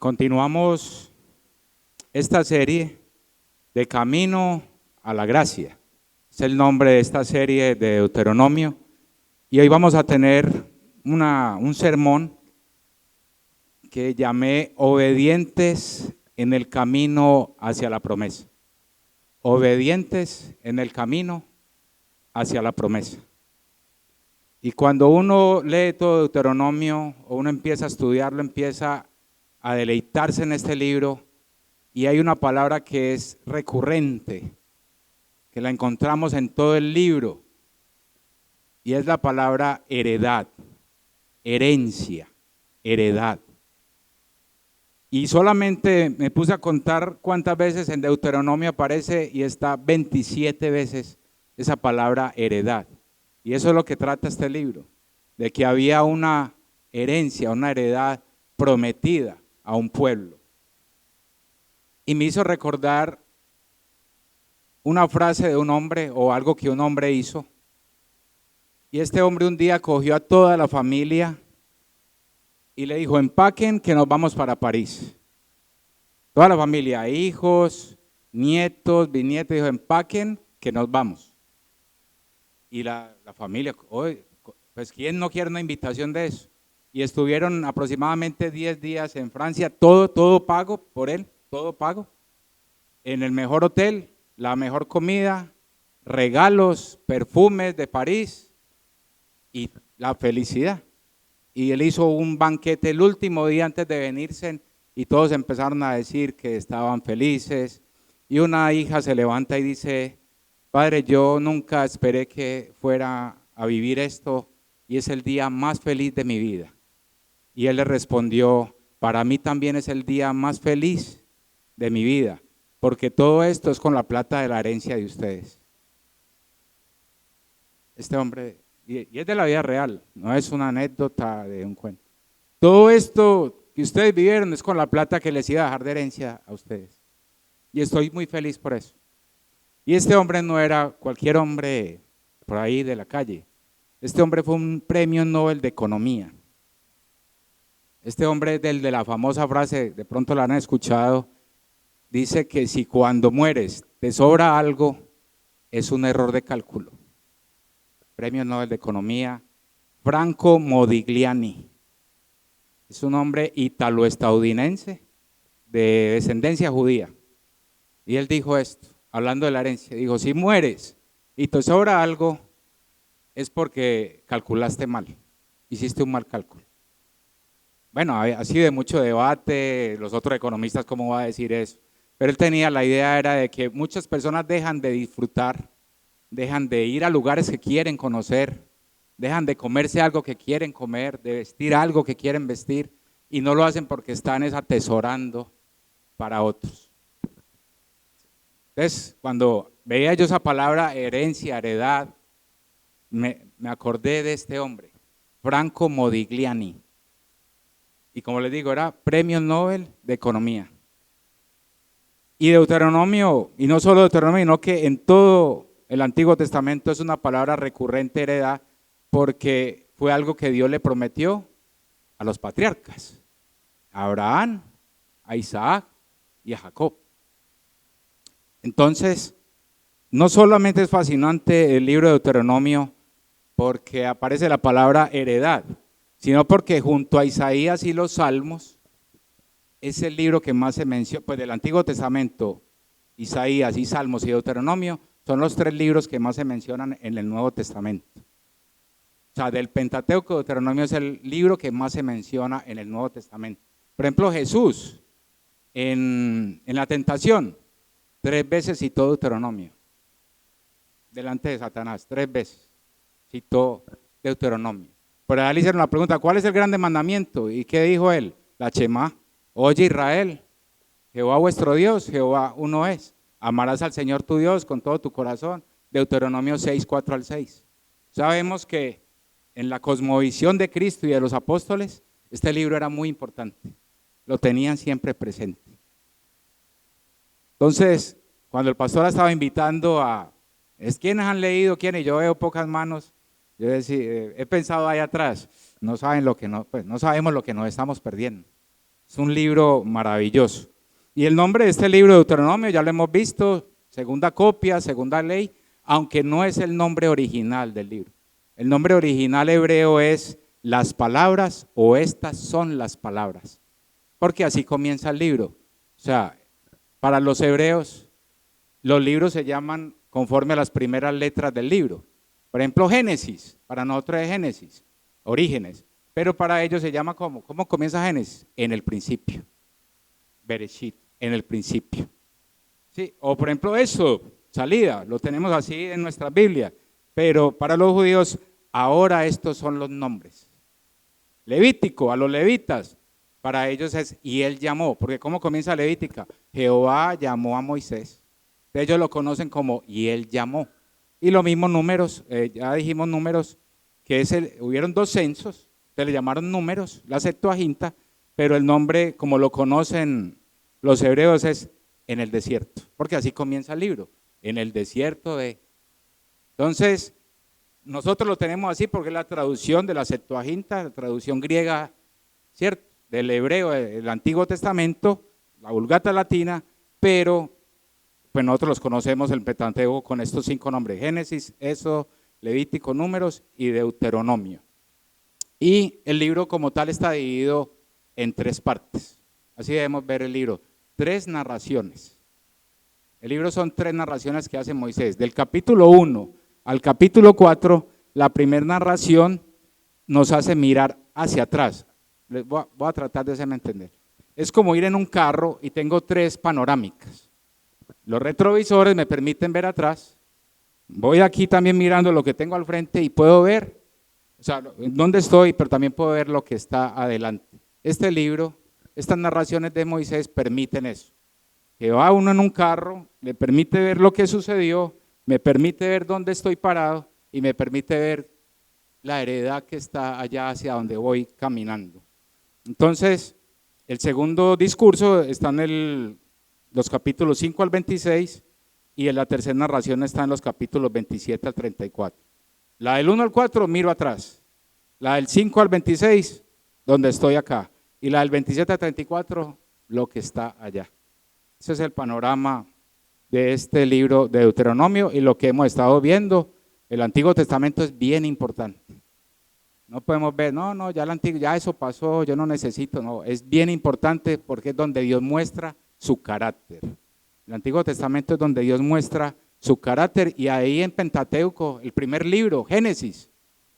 Continuamos esta serie de Camino a la Gracia. Es el nombre de esta serie de Deuteronomio. Y hoy vamos a tener un sermón que llamé Obedientes en el camino hacia la promesa. Obedientes en el camino hacia la promesa. Y cuando uno lee todo Deuteronomio o uno empieza a estudiarlo, empieza a deleitarse en este libro, y hay una palabra que es recurrente, que la encontramos en todo el libro, y es la palabra heredad, herencia, heredad. Y solamente me puse a contar cuántas veces en Deuteronomio aparece, y está 27 veces esa palabra heredad. Y eso es lo que trata este libro, de que había una herencia, una heredad prometida a un pueblo. Y me hizo recordar una frase de un hombre o algo que un hombre hizo. Y este hombre un día cogió a toda la familia y le dijo: empaquen que nos vamos para París. Toda la familia, hijos, nietos, bisnietos, dijo: empaquen que nos vamos. Y la familia, pues ¿quién no quiere una invitación de eso? Y estuvieron aproximadamente 10 días en Francia, todo pago por él, todo pago, en el mejor hotel, la mejor comida, regalos, perfumes de París y la felicidad. Y él hizo un banquete el último día antes de venirse y todos empezaron a decir que estaban felices. Y una hija se levanta y dice: padre, yo nunca esperé que fuera a vivir esto y es el día más feliz de mi vida. Y él le respondió: para mí también es el día más feliz de mi vida, porque todo esto es con la plata de la herencia de ustedes. Este hombre, y es de la vida real, no es una anécdota de un cuento. Todo esto que ustedes vivieron es con la plata que les iba a dejar de herencia a ustedes. Y estoy muy feliz por eso. Y este hombre no era cualquier hombre por ahí de la calle. Este hombre fue un premio Nobel de Economía. Este hombre es del de la famosa frase, de pronto la han escuchado, dice que si cuando mueres te sobra algo, es un error de cálculo. Premio Nobel de Economía, Franco Modigliani. Es un hombre italo-estadounidense de descendencia judía. Y él dijo esto, hablando de la herencia, dijo: si mueres y te sobra algo, es porque calculaste mal, hiciste un mal cálculo. Bueno, ha sido de mucho debate, los otros economistas cómo va a decir eso, pero él tenía la idea era de que muchas personas dejan de disfrutar, dejan de ir a lugares que quieren conocer, dejan de comerse algo que quieren comer, de vestir algo que quieren vestir, y no lo hacen porque están atesorando para otros. Entonces, cuando veía yo esa palabra herencia, heredad, me acordé de este hombre, Franco Modigliani. Y como les digo, era premio Nobel de Economía. Y Deuteronomio, y no solo Deuteronomio, sino que en todo el Antiguo Testamento es una palabra recurrente, heredad, porque fue algo que Dios le prometió a los patriarcas, a Abraham, a Isaac y a Jacob. Entonces, no solamente es fascinante el libro de Deuteronomio porque aparece la palabra heredad, sino porque junto a Isaías y los Salmos es el libro que más se menciona, pues del Antiguo Testamento, Isaías y Salmos y Deuteronomio son los 3 libros que más se mencionan en el Nuevo Testamento. O sea, del Pentateuco, Deuteronomio es el libro que más se menciona en el Nuevo Testamento. Por ejemplo, Jesús en la tentación 3 veces citó Deuteronomio, delante de Satanás, 3 veces citó Deuteronomio. Por ahí le hicieron la pregunta: ¿cuál es el grande mandamiento? ¿Y qué dijo él? La Shema. Oye Israel, Jehová vuestro Dios, Jehová uno es. Amarás al Señor tu Dios con todo tu corazón. Deuteronomio 6, 4 al 6. Sabemos que en la cosmovisión de Cristo y de los apóstoles, este libro era muy importante. Lo tenían siempre presente. Entonces, cuando el pastor estaba invitando ¿quiénes han leído? ¿Quiénes? Yo veo pocas manos. Yo decía, he pensado ahí atrás, no sabemos lo que nos estamos perdiendo. Es un libro maravilloso. Y el nombre de este libro de Deuteronomio ya lo hemos visto, segunda copia, segunda ley, aunque no es el nombre original del libro. El nombre original hebreo es las palabras o estas son las palabras, porque así comienza el libro. O sea, para los hebreos, los libros se llaman conforme a las primeras letras del libro. Por ejemplo, Génesis, para nosotros es Génesis, Orígenes, pero para ellos se llama ¿cómo? ¿Cómo comienza Génesis? En el principio. Bereshit, en el principio. Sí, o por ejemplo eso, salida, lo tenemos así en nuestra Biblia, pero para los judíos ahora estos son los nombres. Levítico, a los levitas, para ellos es y él llamó, porque ¿cómo comienza Levítica? Jehová llamó a Moisés, ellos lo conocen como y él llamó. Y lo mismo números, ya dijimos números, que hubieron 2 censos, se le llamaron números, la Septuaginta, pero el nombre como lo conocen los hebreos es en el desierto, porque así comienza el libro, en el desierto de. Entonces, nosotros lo tenemos así porque es la traducción de la Septuaginta, la traducción griega, ¿cierto? Del hebreo, del Antiguo Testamento, la Vulgata latina, pero pues nosotros los conocemos el Pentateuco con estos 5 nombres: Génesis, Éxodo, Levítico, Números y Deuteronomio. Y el libro como tal está dividido en 3 partes. Así debemos ver el libro. 3 narraciones. El libro son 3 narraciones que hace Moisés. Del capítulo 1 al capítulo 4, la primera narración nos hace mirar hacia atrás. Voy a tratar de hacerme entender. Es como ir en un carro y tengo 3 panorámicas. Los retrovisores me permiten ver atrás. Voy aquí también mirando lo que tengo al frente y puedo ver, o sea, dónde estoy, pero también puedo ver lo que está adelante. Este libro, estas narraciones de Moisés permiten eso. Que va uno en un carro, me permite ver lo que sucedió, me permite ver dónde estoy parado y me permite ver la heredad que está allá hacia donde voy caminando. Entonces, el segundo discurso está en los capítulos 5 al 26 y en la tercera narración está en los capítulos 27 al 34. La del 1 al 4 miro atrás, la del 5 al 26 donde estoy acá y la del 27 al 34 lo que está allá. Ese es el panorama de este libro de Deuteronomio y lo que hemos estado viendo. El Antiguo Testamento es bien importante. No podemos ver, no, ya el Antiguo, ya eso pasó, yo no necesito, no, es bien importante porque es donde Dios muestra su carácter. El Antiguo Testamento es donde Dios muestra su carácter y ahí en Pentateuco, el primer libro, Génesis,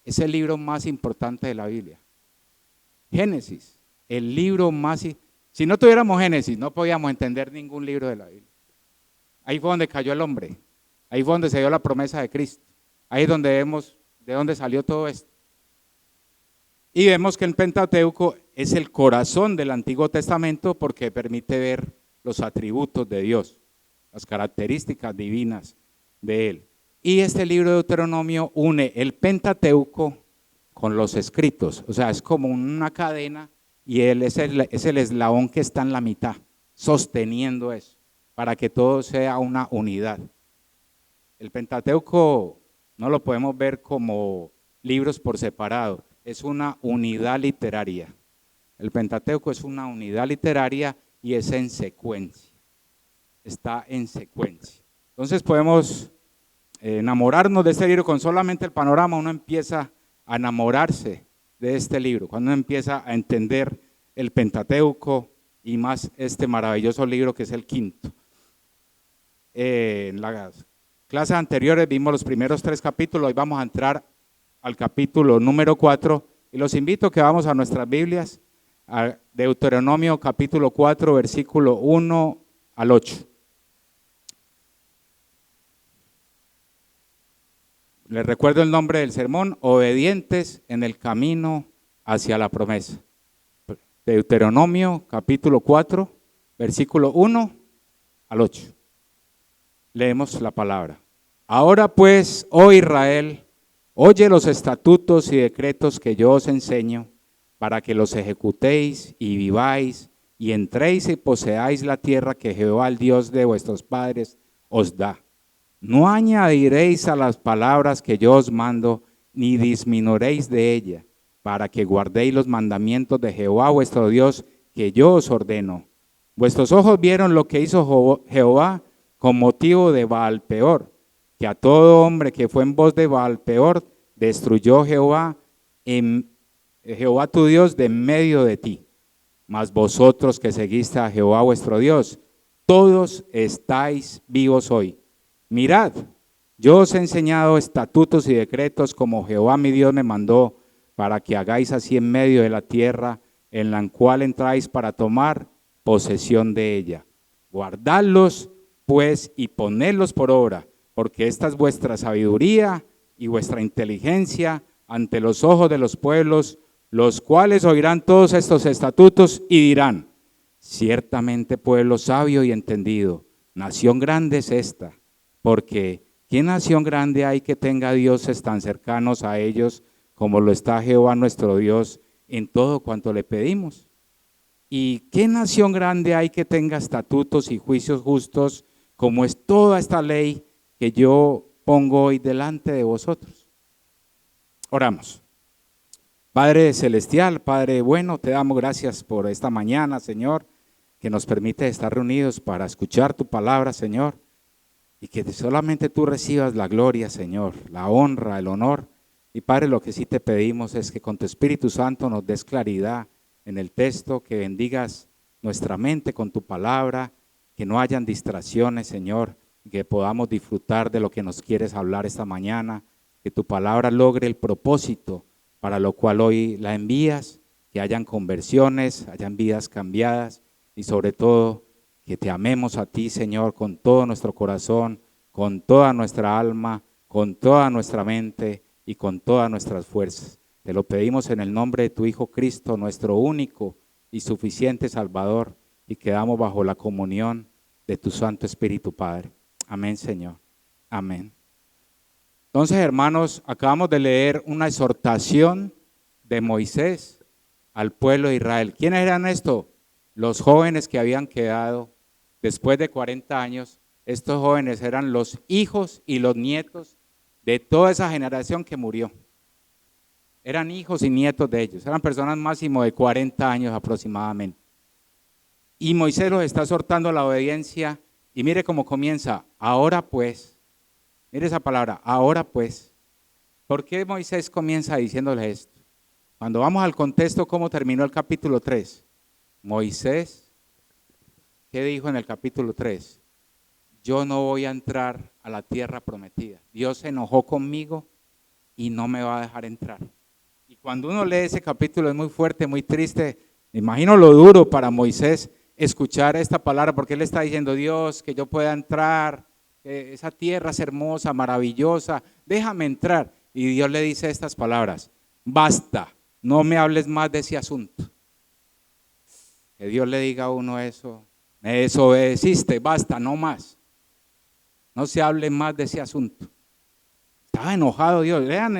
es el libro más importante de la Biblia. Génesis, el libro más, si no tuviéramos Génesis no podíamos entender ningún libro de la Biblia. Ahí fue donde cayó el hombre, ahí fue donde se dio la promesa de Cristo, ahí es donde vemos de dónde salió todo esto. Y vemos que el Pentateuco es el corazón del Antiguo Testamento porque permite ver los atributos de Dios, las características divinas de Él. Y este libro de Deuteronomio une el Pentateuco con los escritos, o sea, es como una cadena y Él es el eslabón que está en la mitad, sosteniendo eso, para que todo sea una unidad. El Pentateuco no lo podemos ver como libros por separado, es una unidad literaria. El Pentateuco es una unidad literaria y es en secuencia, está en secuencia. Entonces podemos enamorarnos de este libro con solamente el panorama. Uno empieza a enamorarse de este libro, cuando uno empieza a entender el Pentateuco y más este maravilloso libro que es el quinto. En las clases anteriores vimos los primeros 3 capítulos, hoy vamos a entrar al capítulo número 4 y los invito a que vamos a nuestras Biblias, a Deuteronomio capítulo 4, versículo 1 al 8. Les recuerdo el nombre del sermón: obedientes en el camino hacia la promesa. Deuteronomio capítulo 4, versículo 1 al 8. Leemos la palabra. Ahora pues, oh Israel, oye los estatutos y decretos que yo os enseño, para que los ejecutéis y viváis, y entréis y poseáis la tierra que Jehová, el Dios de vuestros padres, os da. No añadiréis a las palabras que yo os mando, ni disminuiréis de ella, para que guardéis los mandamientos de Jehová vuestro Dios, que yo os ordeno. Vuestros ojos vieron lo que hizo Jehová con motivo de Baal-peor, que a todo hombre que fue en voz de Baal-peor destruyó Jehová tu Dios de en medio de ti. Mas vosotros que seguiste a Jehová vuestro Dios, todos estáis vivos hoy. Mirad, yo os he enseñado estatutos y decretos como Jehová mi Dios me mandó, para que hagáis así en medio de la tierra en la cual entráis para tomar posesión de ella. Guardadlos pues y ponedlos por obra, porque esta es vuestra sabiduría y vuestra inteligencia ante los ojos de los pueblos, los cuales oirán todos estos estatutos y dirán: ciertamente pueblo sabio y entendido, nación grande es esta, porque ¿qué nación grande hay que tenga dioses tan cercanos a ellos como lo está Jehová nuestro Dios en todo cuanto le pedimos? ¿Y qué nación grande hay que tenga estatutos y juicios justos como es toda esta ley que yo pongo hoy delante de vosotros? Oramos. Padre celestial, Padre bueno, te damos gracias por esta mañana, Señor, que nos permite estar reunidos para escuchar tu palabra, Señor, y que solamente tú recibas la gloria, Señor, la honra, el honor. Y Padre, lo que sí te pedimos es que con tu Espíritu Santo nos des claridad en el texto, que bendigas nuestra mente con tu palabra, que no hayan distracciones, Señor, que podamos disfrutar de lo que nos quieres hablar esta mañana, que tu palabra logre el propósito para lo cual hoy la envías, que hayan conversiones, hayan vidas cambiadas y sobre todo que te amemos a ti, Señor, con todo nuestro corazón, con toda nuestra alma, con toda nuestra mente y con todas nuestras fuerzas. Te lo pedimos en el nombre de tu Hijo Cristo, nuestro único y suficiente Salvador, y quedamos bajo la comunión de tu Santo Espíritu, Padre. Amén, Señor. Amén. Entonces, hermanos, acabamos de leer una exhortación de Moisés al pueblo de Israel. ¿Quiénes eran estos? Los jóvenes que habían quedado después de 40 años. Estos jóvenes eran los hijos y los nietos de toda esa generación que murió. Eran hijos y nietos de ellos. Eran personas máximo de 40 años aproximadamente. Y Moisés los está exhortando a la obediencia. Y mire cómo comienza. Ahora pues. Mire esa palabra, ahora pues. ¿Por qué Moisés comienza diciéndoles esto? Cuando vamos al contexto, ¿cómo terminó el capítulo 3? Moisés, ¿qué dijo en el capítulo 3? Yo no voy a entrar a la tierra prometida. Dios se enojó conmigo y no me va a dejar entrar. Y cuando uno lee ese capítulo es muy fuerte, muy triste. Me imagino lo duro para Moisés escuchar esta palabra, porque él está diciendo: Dios, que yo pueda entrar. Esa tierra es hermosa, maravillosa, déjame entrar. Y Dios le dice estas palabras: basta, no me hables más de ese asunto. Que Dios le diga a uno eso: me desobedeciste, basta, no más. No se hable más de ese asunto. Estaba enojado Dios. Lean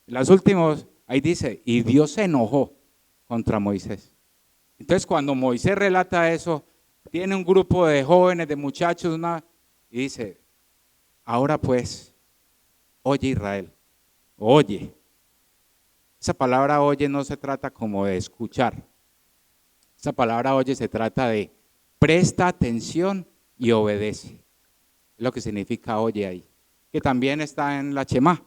las últimas, ahí dice: y Dios se enojó contra Moisés. Entonces cuando Moisés relata eso, tiene un grupo de jóvenes, de muchachos, y dice: ahora pues, oye Israel, oye. Esa palabra oye no se trata como de escuchar. Esa palabra oye se trata de presta atención y obedece. Es lo que significa oye ahí. Que también está en la Shemá.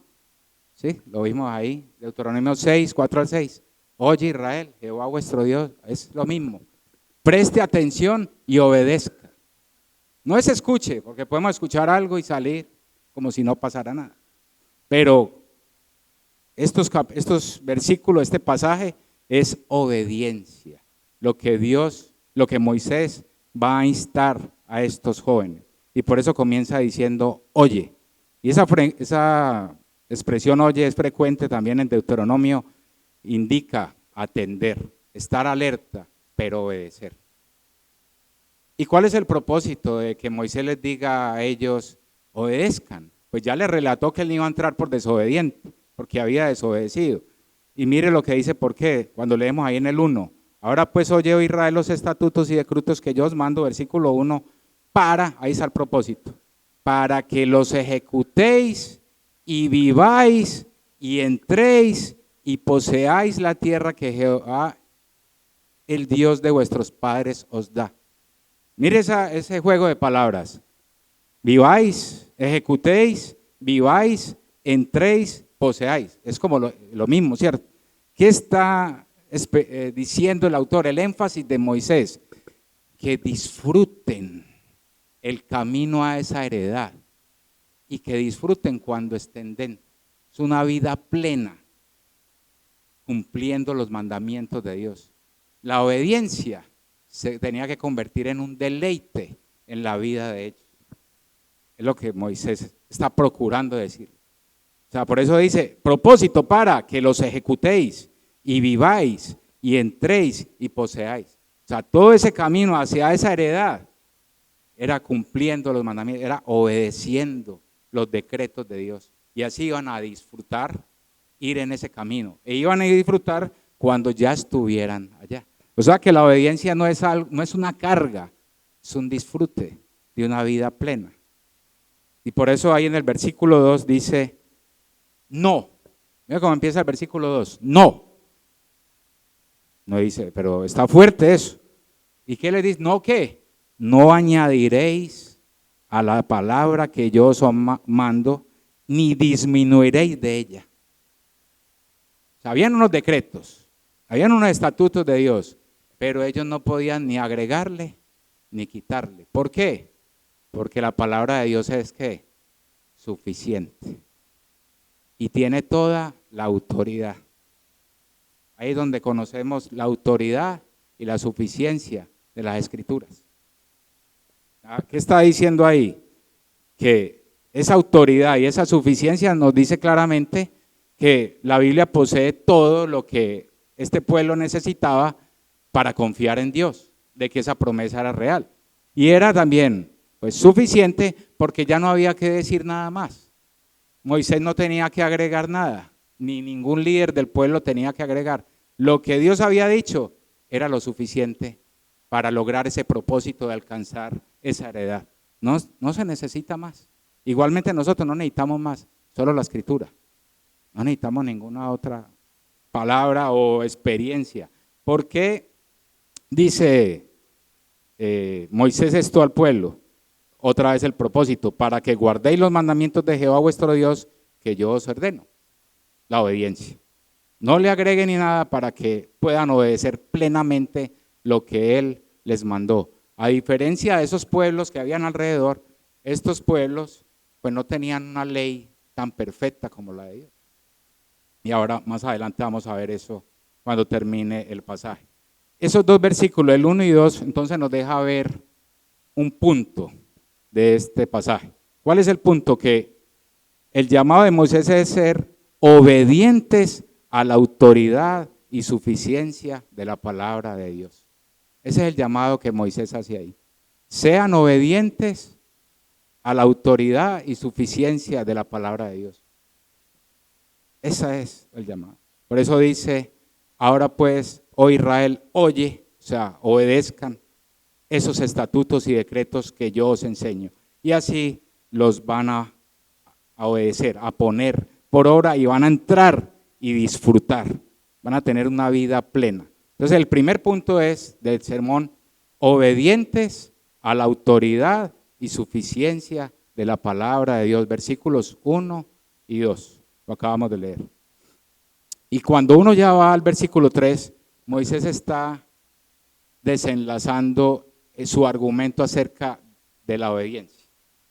¿Sí? Lo vimos ahí, Deuteronomio 6, 4 al 6. Oye Israel, Jehová vuestro Dios, es lo mismo. Preste atención y obedezca. No es escuche, porque podemos escuchar algo y salir como si no pasara nada. Pero estos versículos, este pasaje es obediencia. Lo que Moisés va a instar a estos jóvenes. Y por eso comienza diciendo: oye. Y esa expresión oye es frecuente también en Deuteronomio, indica atender, estar alerta, pero obedecer. ¿Y cuál es el propósito de que Moisés les diga a ellos: obedezcan? Pues ya les relató que él no iba a entrar por desobediente, porque había desobedecido. Y mire lo que dice, ¿por qué? Cuando leemos ahí en el 1. Ahora pues oye, oh Israel, los estatutos y decretos que yo os mando, versículo 1, ahí está el propósito, para que los ejecutéis y viváis y entréis y poseáis la tierra que Jehová el Dios de vuestros padres os da. Mire ese juego de palabras. Viváis, ejecutéis, viváis, entréis, poseáis. Es como lo mismo, ¿cierto? ¿Qué está diciendo el autor? El énfasis de Moisés, que disfruten el camino a esa heredad y que disfruten cuando estén dentro. Es una vida plena, cumpliendo los mandamientos de Dios. La obediencia se tenía que convertir en un deleite en la vida de ellos. Es lo que Moisés está procurando decir. O sea, por eso dice, propósito para que los ejecutéis y viváis y entréis y poseáis. O sea, todo ese camino hacia esa heredad era cumpliendo los mandamientos, era obedeciendo los decretos de Dios. Y así iban a disfrutar, ir en ese camino. E iban a disfrutar cuando ya estuvieran allá. O sea que la obediencia no es una carga, es un disfrute de una vida plena. Y por eso ahí en el versículo 2 dice, no. Mira cómo empieza el versículo 2, no. No dice, pero está fuerte eso. ¿Y qué le dice? No, ¿qué? No añadiréis a la palabra que yo os mando, ni disminuiréis de ella. O sea, habían unos decretos, habían unos estatutos de Dios, pero ellos no podían ni agregarle ni quitarle. ¿Por qué? Porque la palabra de Dios es ¿qué? Suficiente. Y tiene toda la autoridad. Ahí es donde conocemos la autoridad y la suficiencia de las Escrituras. ¿Qué está diciendo ahí? Que esa autoridad y esa suficiencia nos dice claramente que la Biblia posee todo lo que este pueblo necesitaba para confiar en Dios, de que esa promesa era real. Y era también pues suficiente porque ya no había que decir nada más. Moisés no tenía que agregar nada, ni ningún líder del pueblo tenía que agregar. Lo que Dios había dicho era lo suficiente para lograr ese propósito de alcanzar esa heredad. No se necesita más. Igualmente nosotros no necesitamos más, solo la Escritura. No necesitamos ninguna otra palabra o experiencia. ¿Por qué dice Moisés esto al pueblo? Otra vez el propósito, para que guardéis los mandamientos de Jehová vuestro Dios, que yo os ordeno. La obediencia. No le agreguen ni nada para que puedan obedecer plenamente lo que Él les mandó. A diferencia de esos pueblos que habían alrededor, estos pueblos pues no tenían una ley tan perfecta como la de Dios. Y ahora más adelante vamos a ver eso cuando termine el pasaje. Esos dos versículos, el 1 y 2, entonces nos deja ver un punto de este pasaje. ¿Cuál es el punto? Que el llamado de Moisés es ser obedientes a la autoridad y suficiencia de la palabra de Dios. Ese es el llamado que Moisés hace ahí. Sean obedientes a la autoridad y suficiencia de la palabra de Dios. Ese es el llamado. Por eso dice, ahora pues, oh Israel, oye, o sea, obedezcan esos estatutos y decretos que yo os enseño. Y así los van a obedecer, a poner por obra y van a entrar y disfrutar. Van a tener una vida plena. Entonces el primer punto es del sermón, obedientes a la autoridad y suficiencia de la palabra de Dios. Versículos 1 y 2, lo acabamos de leer. Y cuando uno ya va al versículo 3, Moisés está desenlazando su argumento acerca de la obediencia.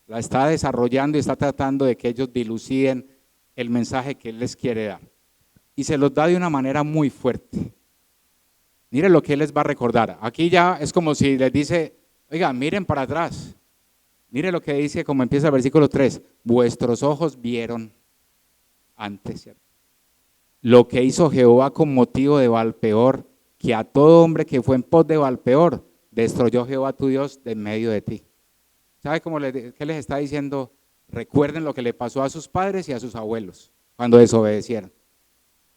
La está desarrollando y está tratando de que ellos diluciden el mensaje que él les quiere dar. Y se los da de una manera muy fuerte. Miren lo que él les va a recordar. Aquí ya es como si les dice, oiga, miren para atrás. Miren lo que dice, como empieza el versículo 3. Vuestros ojos vieron antes, ¿cierto? Lo que hizo Jehová con motivo de Baalpeor, que a todo hombre que fue en pos de Baalpeor, destruyó Jehová tu Dios de en medio de ti. ¿Sabe qué les está diciendo? Recuerden lo que le pasó a sus padres y a sus abuelos cuando desobedecieron.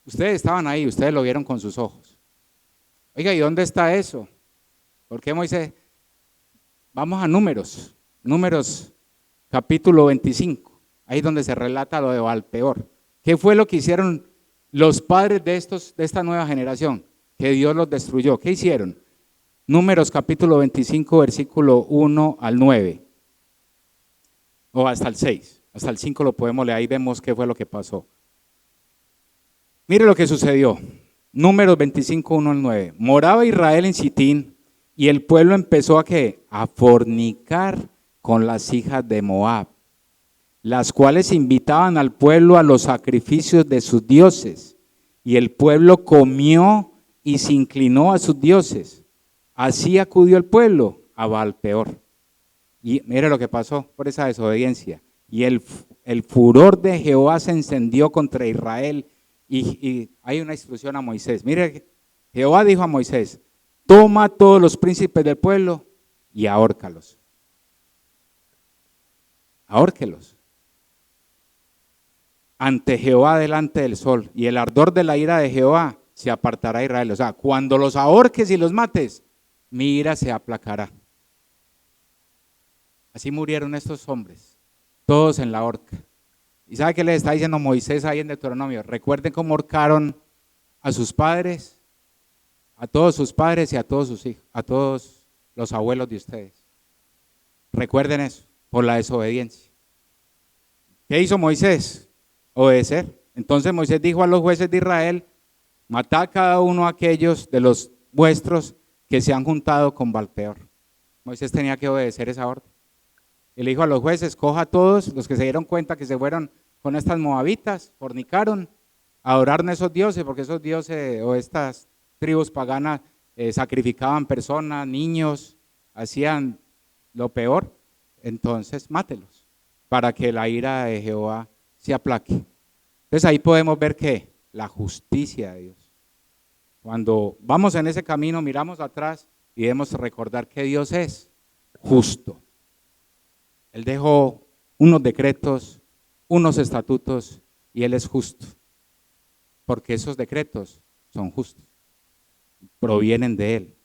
Ustedes estaban ahí, ustedes lo vieron con sus ojos. Oiga, ¿y dónde está eso? ¿Por qué Moisés? Vamos a Números capítulo 25, ahí es donde se relata lo de Baalpeor. ¿Qué fue lo que hicieron los padres de esta nueva generación? que Dios los destruyó. ¿Qué hicieron? Números capítulo 25, versículo 1 al 9, o hasta el 6, hasta el 5 lo podemos leer, ahí vemos qué fue lo que pasó. Mire lo que sucedió. Números 25, 1 al 9. Moraba Israel en Sitín y el pueblo empezó a ¿qué? A fornicar con las hijas de Moab, las cuales invitaban al pueblo a los sacrificios de sus dioses. Y el pueblo comió y se inclinó a sus dioses. Así acudió el pueblo a Baal-peor. Y mire lo que pasó por esa desobediencia. Y el furor de Jehová se encendió contra Israel. Y hay una instrucción a Moisés. Mire, Jehová dijo a Moisés: toma a todos los príncipes del pueblo y ahórcalos. Ahórquelos ante Jehová delante del sol, y el ardor de la ira de Jehová se apartará a Israel. O sea, cuando los ahorques y los mates, mi ira se aplacará. Así murieron estos hombres, todos en la horca. ¿Y sabe qué les está diciendo Moisés ahí en Deuteronomio? Recuerden cómo ahorcaron a sus padres, a todos sus padres y a todos sus hijos, a todos los abuelos de ustedes. Recuerden eso, por la desobediencia. ¿Qué hizo Moisés? Obedecer. Entonces Moisés dijo a los jueces de Israel: matad cada uno a aquellos de los vuestros que se han juntado con Baal-peor. Moisés tenía que obedecer esa orden. Y le dijo a los jueces: coja a todos los que se dieron cuenta que se fueron con estas moabitas, fornicaron, adoraron a esos dioses, porque esos dioses o estas tribus paganas sacrificaban personas, niños, hacían lo peor. Entonces mátelos para que la ira de Jehová se aplaque. Entonces ahí podemos ver que la justicia de Dios. Cuando vamos en ese camino, miramos atrás y debemos recordar que Dios es justo. Él dejó unos decretos, unos estatutos, y Él es justo. Porque esos decretos son justos, provienen de Él.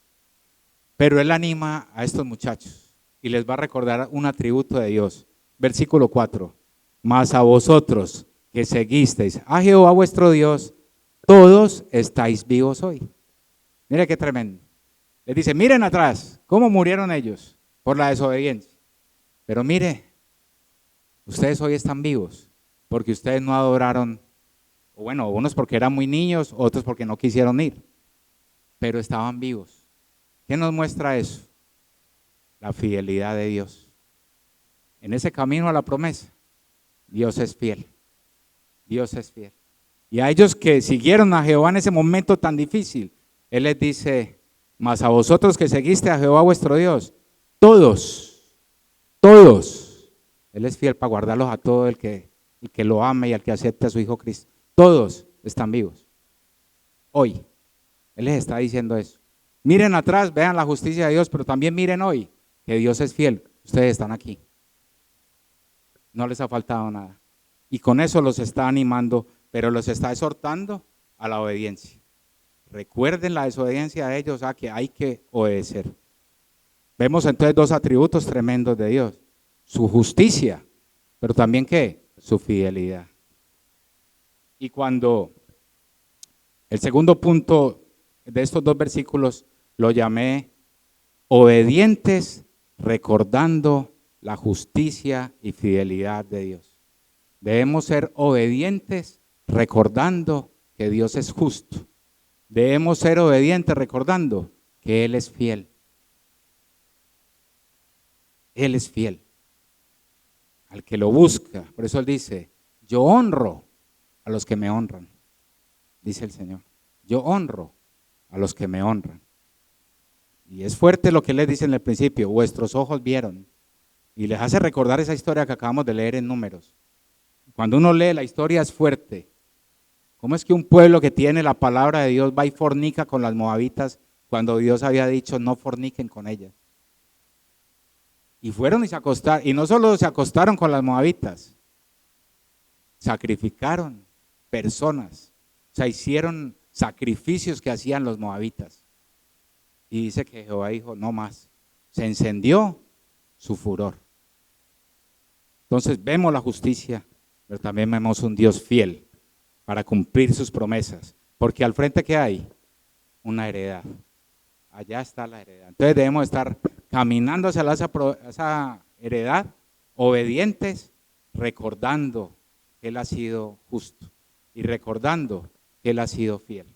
Pero Él anima a estos muchachos y les va a recordar un atributo de Dios. Versículo 4. Mas a vosotros que seguisteis a Jehová vuestro Dios, todos estáis vivos hoy. Mire qué tremendo. Les dice: miren atrás, cómo murieron ellos por la desobediencia. Pero mire, ustedes hoy están vivos porque ustedes no adoraron, o bueno, unos porque eran muy niños, otros porque no quisieron ir, pero estaban vivos. ¿Qué nos muestra eso? La fidelidad de Dios. En ese camino a la promesa, Dios es fiel. Dios es fiel. Y a ellos que siguieron a Jehová en ese momento tan difícil, Él les dice: mas a vosotros que seguiste a Jehová vuestro Dios, todos, Él es fiel para guardarlos a todo el que lo ame y al que acepte a su Hijo Cristo. Todos están vivos. Hoy, Él les está diciendo eso. Miren atrás, vean la justicia de Dios, pero también miren hoy que Dios es fiel. Ustedes están aquí. No les ha faltado nada. Y con eso los está animando, pero los está exhortando a la obediencia. Recuerden la desobediencia de ellos, a que hay que obedecer. Vemos entonces dos atributos tremendos de Dios: su justicia, pero también ¿qué? Su fidelidad. Y cuando el segundo punto de estos dos versículos lo llamé obedientes recordando la justicia y fidelidad de Dios. Debemos ser obedientes recordando que Dios es justo. Debemos ser obedientes recordando que Él es fiel. Él es fiel al que lo busca. Por eso Él dice: yo honro a los que me honran, dice el Señor. Yo honro a los que me honran. Y es fuerte lo que les dice en el principio: vuestros ojos vieron. Y les hace recordar esa historia que acabamos de leer en Números. Cuando uno lee la historia es fuerte. ¿Cómo es que un pueblo que tiene la palabra de Dios va y fornica con las moabitas cuando Dios había dicho no forniquen con ellas? Y fueron y se acostaron. Y no solo se acostaron con las moabitas, sacrificaron personas. O sea, hicieron sacrificios que hacían los moabitas. Y dice que Jehová dijo: no más. Se encendió su furor. Entonces vemos la justicia, pero también vemos un Dios fiel para cumplir sus promesas. Porque al frente, ¿qué hay? una heredad. Allá está la heredad. Entonces debemos estar caminando hacia esa heredad, obedientes, recordando que Él ha sido justo y recordando que Él ha sido fiel.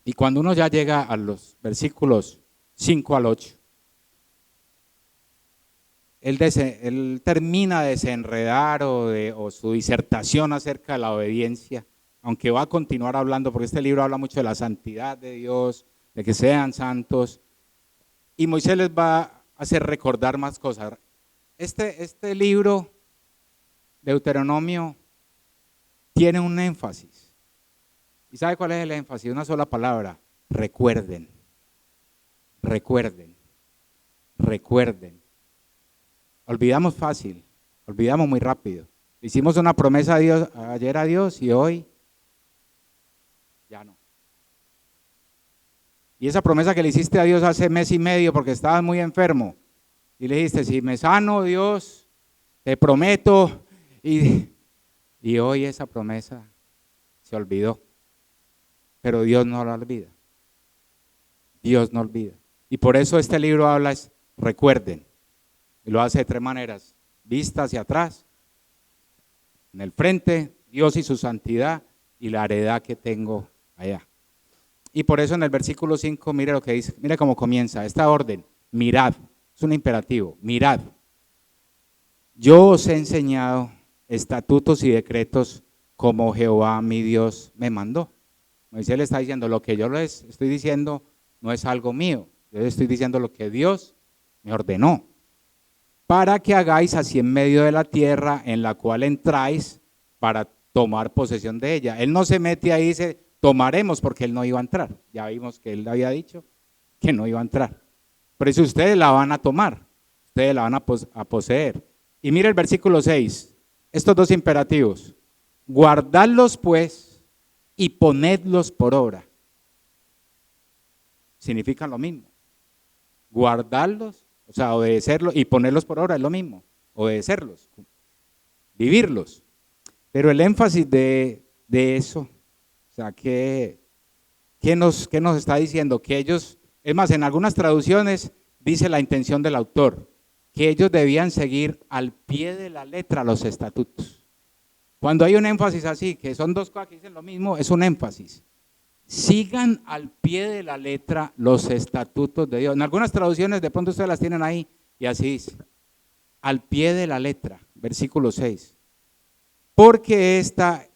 Y cuando uno ya llega a los versículos 5 al 8, él termina de desenredar o su disertación acerca de la obediencia, aunque va a continuar hablando, porque este libro habla mucho de la santidad de Dios, de que sean santos, y Moisés les va a hacer recordar más cosas. Este libro, Deuteronomio, tiene un énfasis. ¿Y sabe cuál es el énfasis? Una sola palabra: recuerden, recuerden, recuerden. Olvidamos fácil, olvidamos muy rápido. Hicimos una promesa ayer a Dios y hoy ya no. Y esa promesa que le hiciste a Dios hace mes y medio porque estabas muy enfermo y le dijiste, si me sano, Dios, te prometo, y hoy esa promesa se olvidó. Pero Dios no la olvida. Dios no olvida. Y por eso este libro habla es recuerden. Y lo hace de tres maneras: vista hacia atrás, en el frente, Dios y su santidad y la heredad que tengo allá. Y por eso en el versículo 5, mire lo que dice, mire cómo comienza esta orden: mirad, es un imperativo, mirad. Yo os he enseñado estatutos y decretos como Jehová mi Dios me mandó. Moisés le está diciendo, lo que yo les estoy diciendo no es algo mío, yo les estoy diciendo lo que Dios me ordenó, para que hagáis así en medio de la tierra en la cual entráis para tomar posesión de ella. Él no se mete ahí y dice, tomaremos, porque él no iba a entrar. Ya vimos que él había dicho que no iba a entrar. Pero eso ustedes la van a tomar, ustedes la van a poseer. Y mire el versículo 6, estos dos imperativos: guardadlos pues y ponedlos por obra. Significan lo mismo. Guardarlos, o sea, obedecerlos, y ponerlos por obra es lo mismo. Obedecerlos, vivirlos. Pero el énfasis de eso, o sea, ¿qué nos está diciendo? Que ellos, es más, en algunas traducciones dice la intención del autor, que ellos debían seguir al pie de la letra los estatutos. Cuando hay un énfasis así, que son dos cosas que dicen lo mismo, es un énfasis. Sigan al pie de la letra los estatutos de Dios. En algunas traducciones, de pronto ustedes las tienen ahí, y así dice, al pie de la letra, versículo 6. Porque esta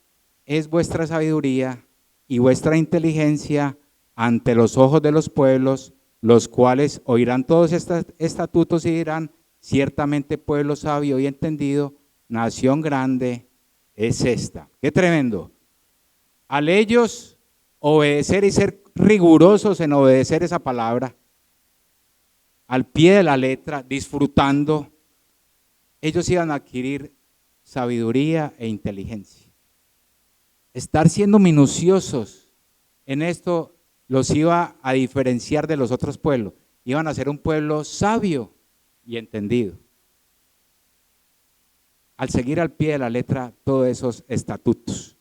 es vuestra sabiduría y vuestra inteligencia ante los ojos de los pueblos, los cuales oirán todos estos estatutos y dirán, ciertamente pueblo sabio y entendido, nación grande es esta. Qué tremendo. Al ellos obedecer y ser rigurosos en obedecer esa palabra, al pie de la letra, disfrutando, ellos iban a adquirir sabiduría e inteligencia. Estar siendo minuciosos en esto los iba a diferenciar de los otros pueblos. Iban a ser un pueblo sabio y entendido. Al seguir al pie de la letra todos esos estatutos.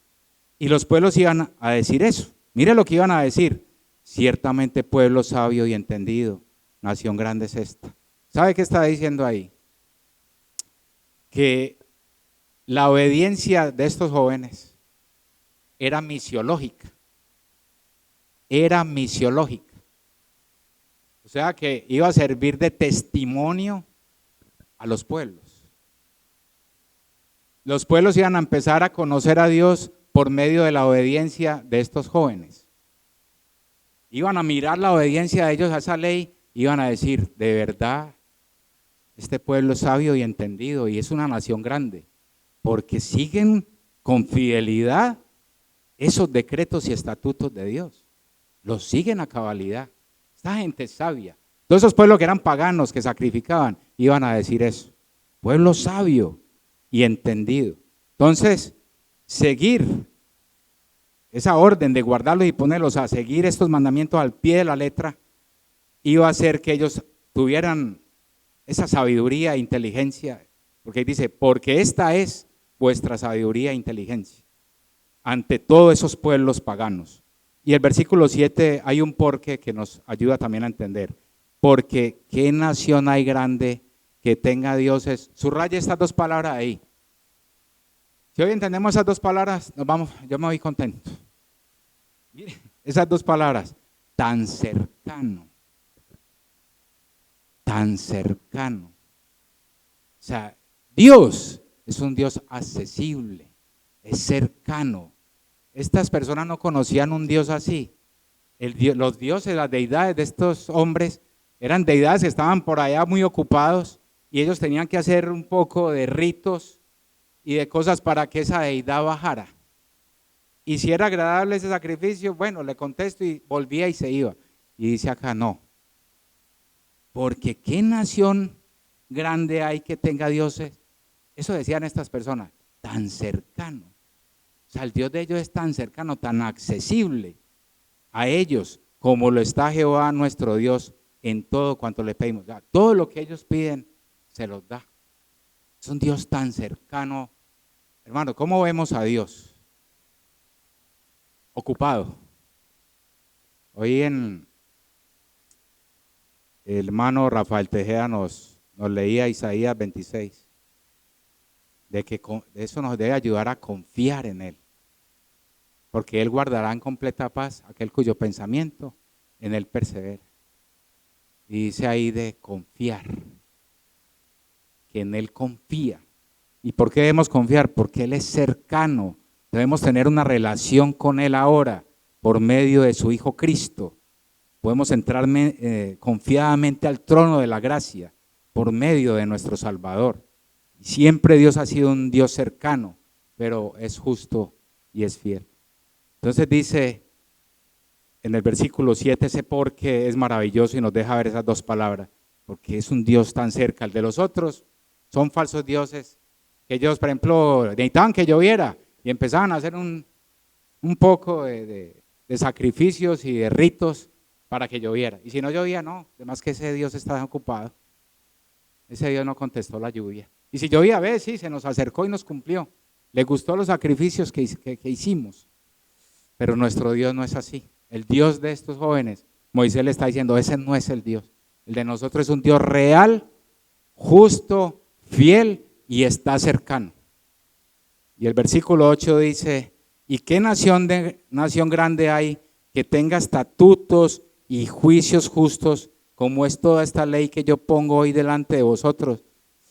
Y los pueblos iban a decir eso. Mire lo que iban a decir. Ciertamente pueblo sabio y entendido, nación grande es esta. ¿Sabe qué está diciendo ahí? Que la obediencia de estos jóvenes era misiológica. Era misiológica. O sea que iba a servir de testimonio a los pueblos. Los pueblos iban a empezar a conocer a Dios por medio de la obediencia de estos jóvenes. Iban a mirar la obediencia de ellos a esa ley, iban a decir, de verdad, este pueblo es sabio y entendido y es una nación grande, porque siguen con fidelidad esos decretos y estatutos de Dios. Los siguen a cabalidad. Esta gente es sabia. Todos esos pueblos que eran paganos, que sacrificaban, iban a decir eso. Pueblo sabio y entendido. Entonces, seguir esa orden de guardarlos y ponerlos a seguir estos mandamientos al pie de la letra, iba a hacer que ellos tuvieran esa sabiduría e inteligencia, porque dice, porque esta es vuestra sabiduría e inteligencia ante todos esos pueblos paganos. Y el versículo 7 hay un porqué que nos ayuda también a entender. Porque ¿qué nación hay grande que tenga dioses? Subraya estas dos palabras ahí. Si hoy entendemos esas dos palabras, nos vamos, yo me voy contento. Mire, esas dos palabras, tan cercano. Tan cercano. O sea, Dios es un Dios accesible, es cercano. Estas personas no conocían un Dios así. Los dioses, las deidades de estos hombres eran deidades que estaban por allá muy ocupados y ellos tenían que hacer un poco de ritos y de cosas para que esa deidad bajara. Y si era agradable ese sacrificio, bueno, le contesto y volvía y se iba. Y dice acá, no. Porque ¿qué nación grande hay que tenga dioses? Eso decían estas personas, tan cercano. O sea, el Dios de ellos es tan cercano, tan accesible a ellos, como lo está Jehová nuestro Dios en todo cuanto le pedimos. O sea, todo lo que ellos piden, se los da. Es un Dios tan cercano. Hermano, ¿cómo vemos a Dios? Ocupado. Hoy el hermano Rafael Tejeda nos leía Isaías 26. De que eso nos debe ayudar a confiar en Él. Porque Él guardará en completa paz aquel cuyo pensamiento en Él persevera. Y dice ahí de confiar. Que en Él confía. ¿Y por qué debemos confiar? Porque Él es cercano. Debemos tener una relación con Él ahora por medio de su Hijo Cristo. Podemos entrar confiadamente al trono de la gracia por medio de nuestro Salvador. Siempre Dios ha sido un Dios cercano, pero es justo y es fiel. Entonces dice en el versículo 7 ese porque es maravilloso y nos deja ver esas dos palabras, porque es un Dios tan cerca. El de los otros son falsos dioses, que ellos, por ejemplo, necesitaban que lloviera y empezaban a hacer un poco de sacrificios y de ritos para que lloviera. Y si no llovía, no, además que ese Dios estaba ocupado. Ese Dios no contestó la lluvia. Y si llovía, ve, sí, se nos acercó y nos cumplió. Le gustó los sacrificios que hicimos. Pero nuestro Dios no es así. El Dios de estos jóvenes, Moisés le está diciendo, ese no es el Dios. El de nosotros es un Dios real, justo, fiel y está cercano. Y el versículo 8 dice, ¿y qué nación grande hay que tenga estatutos y juicios justos como es toda esta ley que yo pongo hoy delante de vosotros?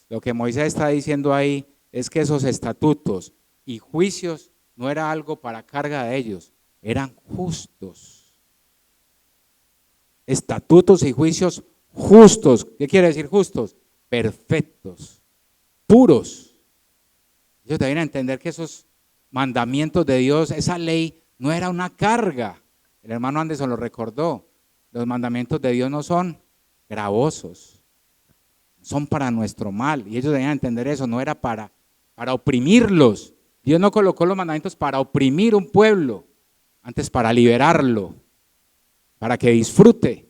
Lo que Moisés está diciendo ahí es que esos estatutos y juicios no era algo para carga de ellos, eran justos. Estatutos y juicios justos. ¿Qué quiere decir justos? Perfectos, puros. Ellos deben entender que esos mandamientos de Dios, esa ley, no era una carga. El hermano Anderson lo recordó. Los mandamientos de Dios no son gravosos, son para nuestro mal. Y ellos debían entender eso, no era para oprimirlos. Dios no colocó los mandamientos para oprimir un pueblo, antes para liberarlo, para que disfrute.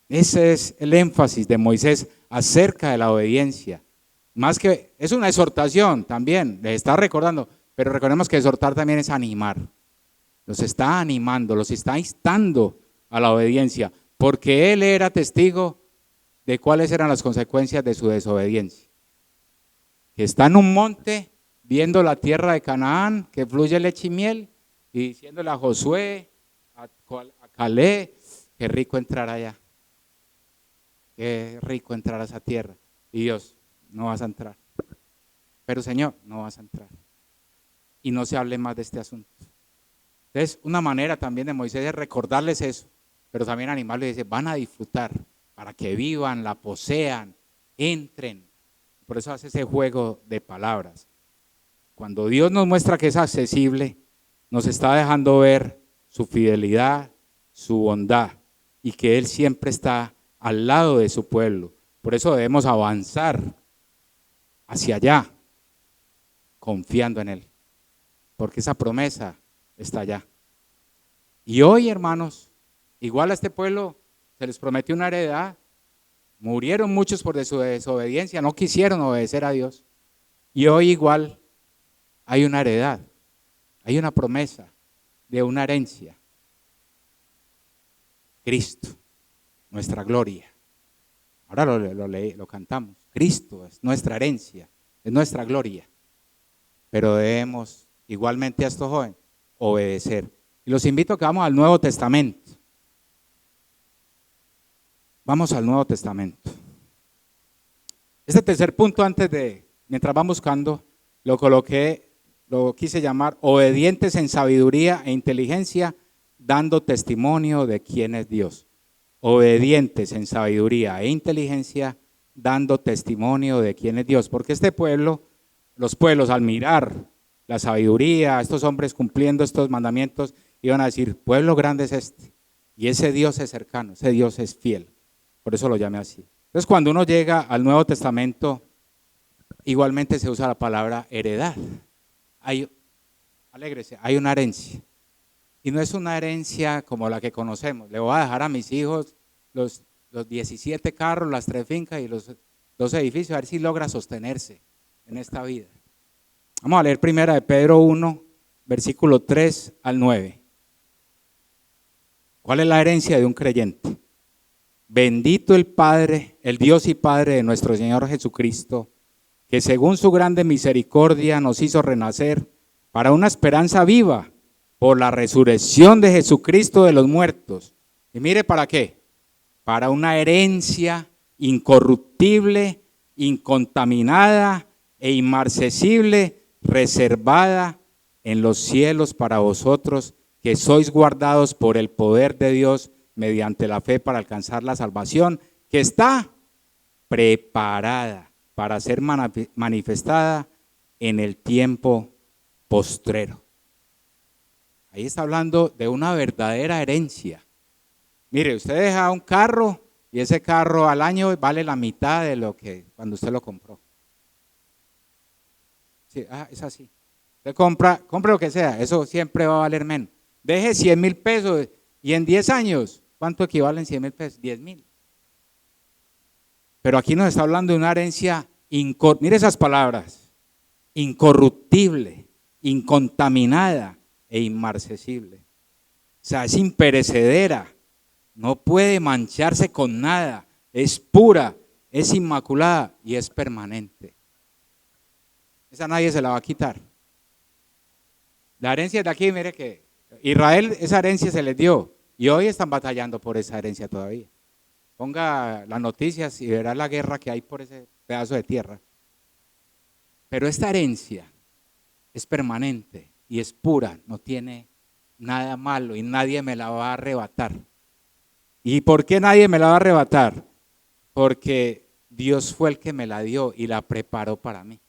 Ese es el énfasis de Moisés acerca de la obediencia. Más que, es una exhortación también, les está recordando, pero recordemos que exhortar también es animar. Los está animando, los está instando a la obediencia, porque él era testigo de cuáles eran las consecuencias de su desobediencia. Que está en un monte viendo la tierra de Canaán, que fluye leche y miel, y diciéndole a Josué, a Caleb, qué rico entrar allá, qué rico entrar a esa tierra. Y Dios, no vas a entrar. Pero Señor, no vas a entrar. Y no se hable más de este asunto. Entonces, una manera también de Moisés es recordarles eso, pero también animarles y decir, van a disfrutar para que vivan, la posean, entren. Por eso hace ese juego de palabras. Cuando Dios nos muestra que es accesible, nos está dejando ver su fidelidad, su bondad y que Él siempre está al lado de su pueblo. Por eso debemos avanzar hacia allá, confiando en Él, porque esa promesa está allá. Y hoy, hermanos, igual a este pueblo se les prometió una heredad. Murieron muchos por su desobediencia, no quisieron obedecer a Dios. Y hoy igual hay una heredad, hay una promesa. de una herencia. Cristo, nuestra gloria. Ahora lo cantamos. Cristo es nuestra herencia, es nuestra gloria. Pero debemos, igualmente a estos jóvenes, obedecer. Y los invito a que vamos al Nuevo Testamento. Vamos al Nuevo Testamento. Este tercer punto mientras van buscando, lo quise llamar obedientes en sabiduría e inteligencia, dando testimonio de quién es Dios. Obedientes en sabiduría e inteligencia, dando testimonio de quién es Dios. Porque este pueblo, los pueblos al mirar la sabiduría, estos hombres cumpliendo estos mandamientos, iban a decir, pueblo grande es este. Y ese Dios es cercano, ese Dios es fiel. Por eso lo llamé así. Entonces cuando uno llega al Nuevo Testamento, igualmente se usa la palabra heredad. Alégrese, hay una herencia. Y no es una herencia como la que conocemos. Le voy a dejar a mis hijos los 17 carros, las 3 fincas y los 2 edificios, a ver si logra sostenerse en esta vida. Vamos a leer primera de Pedro 1, versículo 3 al 9. ¿Cuál es la herencia de un creyente? Bendito el Padre, el Dios y Padre de nuestro Señor Jesucristo, que según su grande misericordia nos hizo renacer para una esperanza viva por la resurrección de Jesucristo de los muertos. Y mire, ¿para qué? Para una herencia incorruptible, incontaminada e inmarcesible, reservada en los cielos para vosotros, que sois guardados por el poder de Dios mediante la fe para alcanzar la salvación, que está preparada para ser manifestada en el tiempo postrero. Ahí está hablando de una verdadera herencia. Mire, usted deja un carro y ese carro al año vale la mitad de lo que cuando usted lo compró. Sí, es así. Usted compra lo que sea, eso siempre va a valer menos. Deje 100,000 pesos y en 10 años, ¿cuánto equivalen 100,000 pesos? 10,000. Pero aquí nos está hablando de una herencia, mire esas palabras, incorruptible, incontaminada e inmarcesible. O sea, es imperecedera, no puede mancharse con nada, es pura, es inmaculada y es permanente. Esa nadie se la va a quitar. La herencia de aquí, mire que Israel esa herencia se les dio y hoy están batallando por esa herencia todavía. Ponga las noticias y verá la guerra que hay por ese pedazo de tierra. Pero esta herencia es permanente y es pura, no tiene nada malo y nadie me la va a arrebatar. ¿Y por qué nadie me la va a arrebatar? Porque Dios fue el que me la dio y la preparó para mí.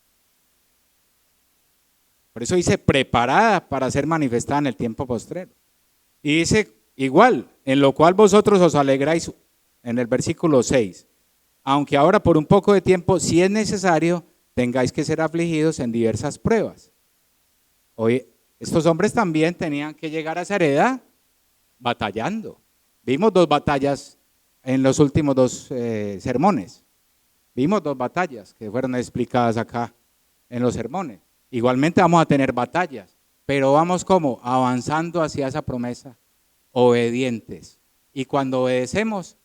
Por eso dice preparada para ser manifestada en el tiempo postrero. Y dice igual, en lo cual vosotros os alegráis en el versículo 6. Aunque ahora por un poco de tiempo, si es necesario, tengáis que ser afligidos en diversas pruebas. Hoy, estos hombres también tenían que llegar a esa heredad batallando. Vimos 2 batallas en los últimos 2 sermones. Vimos 2 batallas que fueron explicadas acá en los sermones. Igualmente vamos a tener batallas, pero vamos como avanzando hacia esa promesa, obedientes. Y cuando obedecemos,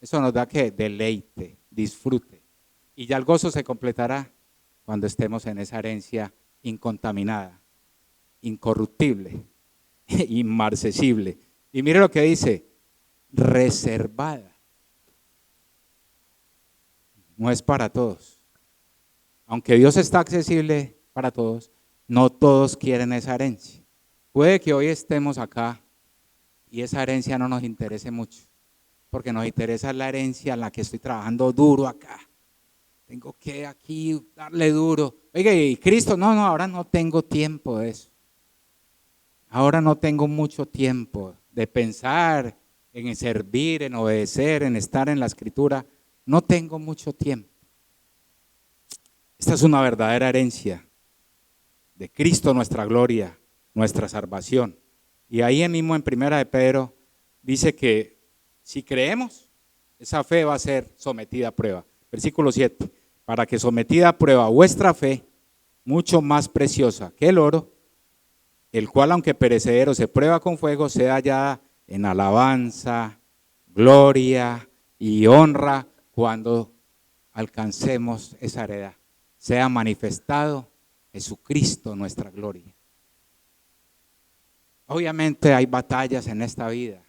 eso nos da que deleite, disfrute. Y ya el gozo se completará cuando estemos en esa herencia incontaminada, incorruptible, inmarcesible. Y mire lo que dice, reservada. No es para todos. Aunque Dios está accesible para todos, no todos quieren esa herencia. Puede que hoy estemos acá y esa herencia no nos interese mucho, porque nos interesa la herencia en la que estoy trabajando duro acá. Tengo que aquí darle duro. Oiga, y Cristo, no, ahora no tengo tiempo de eso. Ahora no tengo mucho tiempo de pensar en servir, en obedecer, en estar en la Escritura. No tengo mucho tiempo. Esta es una verdadera herencia de Cristo, nuestra gloria, nuestra salvación. Y ahí mismo en primera de Pedro dice que si creemos, esa fe va a ser sometida a prueba. Versículo 7, para que sometida a prueba vuestra fe, mucho más preciosa que el oro, el cual aunque perecedero se prueba con fuego, sea hallada en alabanza, gloria y honra cuando alcancemos esa heredad. Sea manifestado Jesucristo nuestra gloria. Obviamente hay batallas en esta vida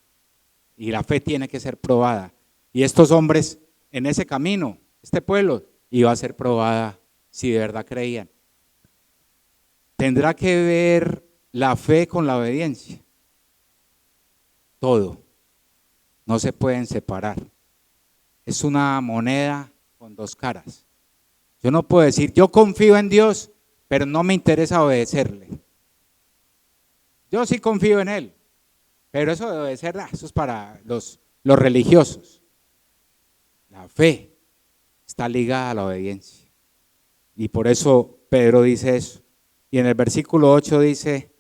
y la fe tiene que ser probada. Y estos hombres en ese camino, este pueblo, iba a ser probada si de verdad creían. Tendrá que ver la fe con la obediencia. Todo. No se pueden separar. Es una moneda con dos caras. Yo no puedo decir, yo confío en Dios, pero no me interesa obedecerle. Yo sí confío en Él, pero eso de obedecer, eso es para los religiosos. La fe está ligada a la obediencia. Y por eso Pedro dice eso. Y en el versículo 8 dice,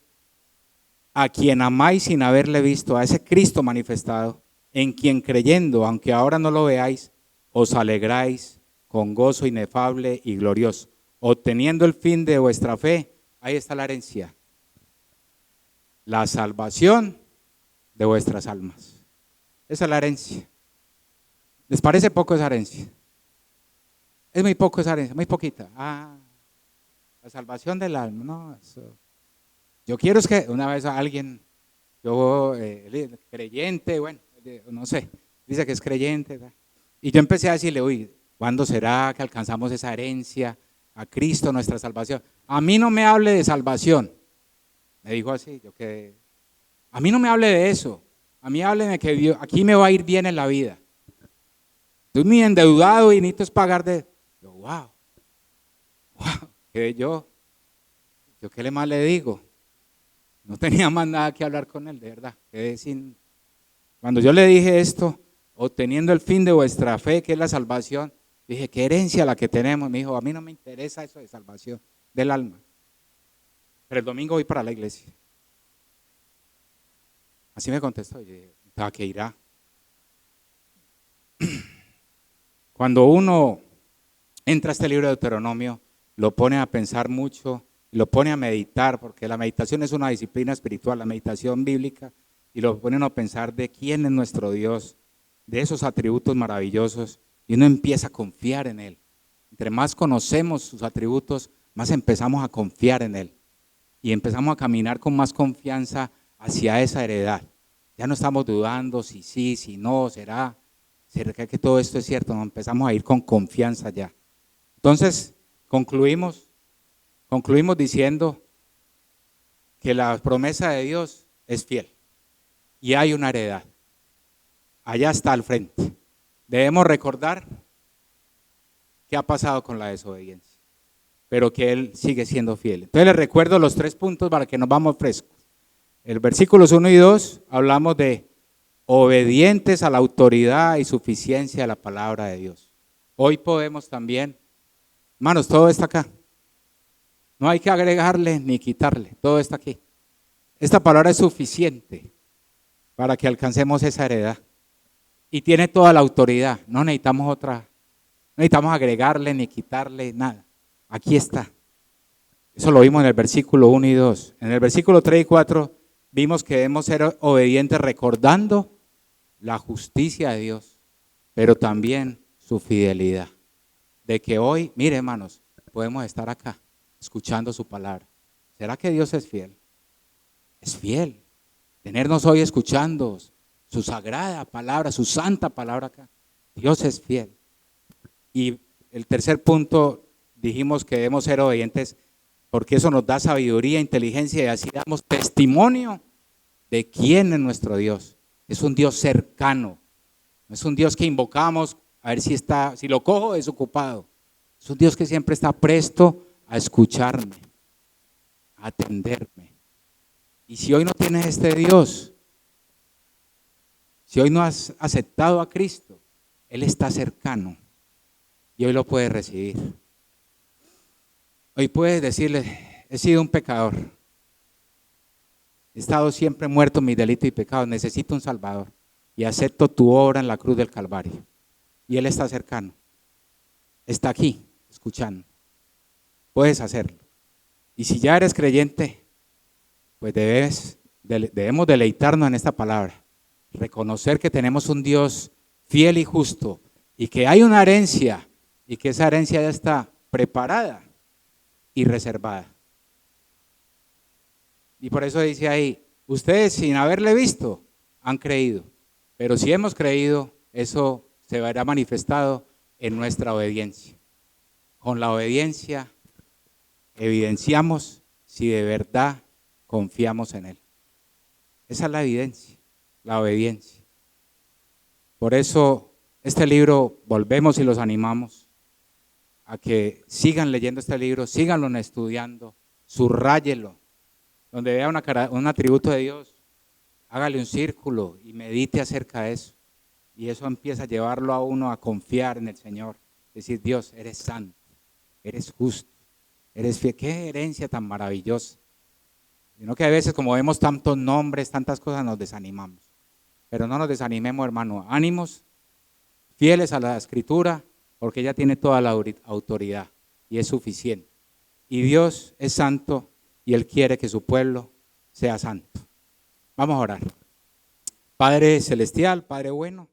a quien amáis sin haberle visto, a ese Cristo manifestado, en quien creyendo, aunque ahora no lo veáis, os alegráis con gozo inefable y glorioso, obteniendo el fin de vuestra fe. Ahí está la herencia, la salvación de vuestras almas. Esa es la herencia. ¿Les parece poco esa herencia? Es muy poco esa herencia, muy poquita. La salvación del alma, no, eso. Yo quiero es que una vez a alguien, yo creyente, bueno, no sé, dice que es creyente, ¿verdad? Y yo empecé a decirle, uy, ¿cuándo será que alcanzamos esa herencia a Cristo, nuestra salvación? A mí no me hable de salvación, me dijo así, yo quedé, a mí no me hable de eso, a mí hábleme de que Dios, aquí me va a ir bien en la vida. Estoy muy endeudado y necesito pagar de, yo, wow, quedé yo qué más le digo. No tenía más nada que hablar con él, de verdad. Cuando yo le dije esto, obteniendo el fin de vuestra fe, que es la salvación, dije, qué herencia la que tenemos. Me dijo, a mí no me interesa eso de salvación del alma. Pero el domingo voy para la iglesia. Así me contestó. Y yo dije, ¿a qué irá? Cuando uno entra a este libro de Deuteronomio, lo pone a pensar mucho, lo pone a meditar, porque la meditación es una disciplina espiritual, la meditación bíblica, y lo ponen a pensar de quién es nuestro Dios, de esos atributos maravillosos, y uno empieza a confiar en Él. Entre más conocemos sus atributos, más empezamos a confiar en Él, y empezamos a caminar con más confianza hacia esa heredad. Ya no estamos dudando si sí, si no, será que todo esto es cierto, nos empezamos a ir con confianza ya. Entonces, concluimos diciendo que la promesa de Dios es fiel y hay una heredad. Allá está al frente. Debemos recordar qué ha pasado con la desobediencia, pero que Él sigue siendo fiel. Entonces les recuerdo los 3 puntos para que nos vamos frescos. El versículos 1 y 2 hablamos de obedientes a la autoridad y suficiencia de la palabra de Dios. Hoy podemos también, hermanos, todo está acá. No hay que agregarle ni quitarle, todo está aquí. Esta palabra es suficiente para que alcancemos esa heredad. Y tiene toda la autoridad, no necesitamos otra, no necesitamos agregarle ni quitarle nada. Aquí está. Eso lo vimos en el versículo 1 y 2. En el versículo 3 y 4 vimos que debemos ser obedientes recordando la justicia de Dios, pero también su fidelidad. De que hoy, mire hermanos, podemos estar acá escuchando su palabra. ¿Será que Dios es fiel? Es fiel. Tenernos hoy escuchando su sagrada palabra, su santa palabra acá. Dios es fiel. Y el tercer punto, dijimos que debemos ser obedientes porque eso nos da sabiduría, inteligencia y así damos testimonio de quién es nuestro Dios. Es un Dios cercano. No es un Dios que invocamos a ver si lo cojo desocupado. Es un Dios que siempre está presto a escucharme, a atenderme. Y si hoy no tienes este Dios, si hoy no has aceptado a Cristo, Él está cercano y hoy lo puedes recibir. Hoy puedes decirle, he sido un pecador, he estado siempre muerto en mis delitos y pecados, necesito un Salvador y acepto tu obra en la cruz del Calvario. Y Él está cercano, está aquí, escuchando. Puedes hacerlo. Y si ya eres creyente, pues debemos deleitarnos en esta palabra, reconocer que tenemos un Dios fiel y justo y que hay una herencia y que esa herencia ya está preparada y reservada. Y por eso dice ahí, ustedes sin haberle visto han creído, pero si hemos creído, eso se verá manifestado en nuestra obediencia. Con la obediencia evidenciamos si de verdad confiamos en Él. Esa es la evidencia, la obediencia. Por eso este libro volvemos y los animamos a que sigan leyendo este libro, síganlo estudiando, subráyelo. Donde vea un atributo de Dios, hágale un círculo y medite acerca de eso. Y eso empieza a llevarlo a uno a confiar en el Señor. Decir, Dios, eres santo, eres justo, eres fiel. Qué herencia tan maravillosa. Sino que a veces como vemos tantos nombres, tantas cosas, nos desanimamos. Pero no nos desanimemos, hermano. Ánimos, fieles a la Escritura, porque ella tiene toda la autoridad y es suficiente. Y Dios es santo y Él quiere que su pueblo sea santo. Vamos a orar. Padre celestial, Padre bueno,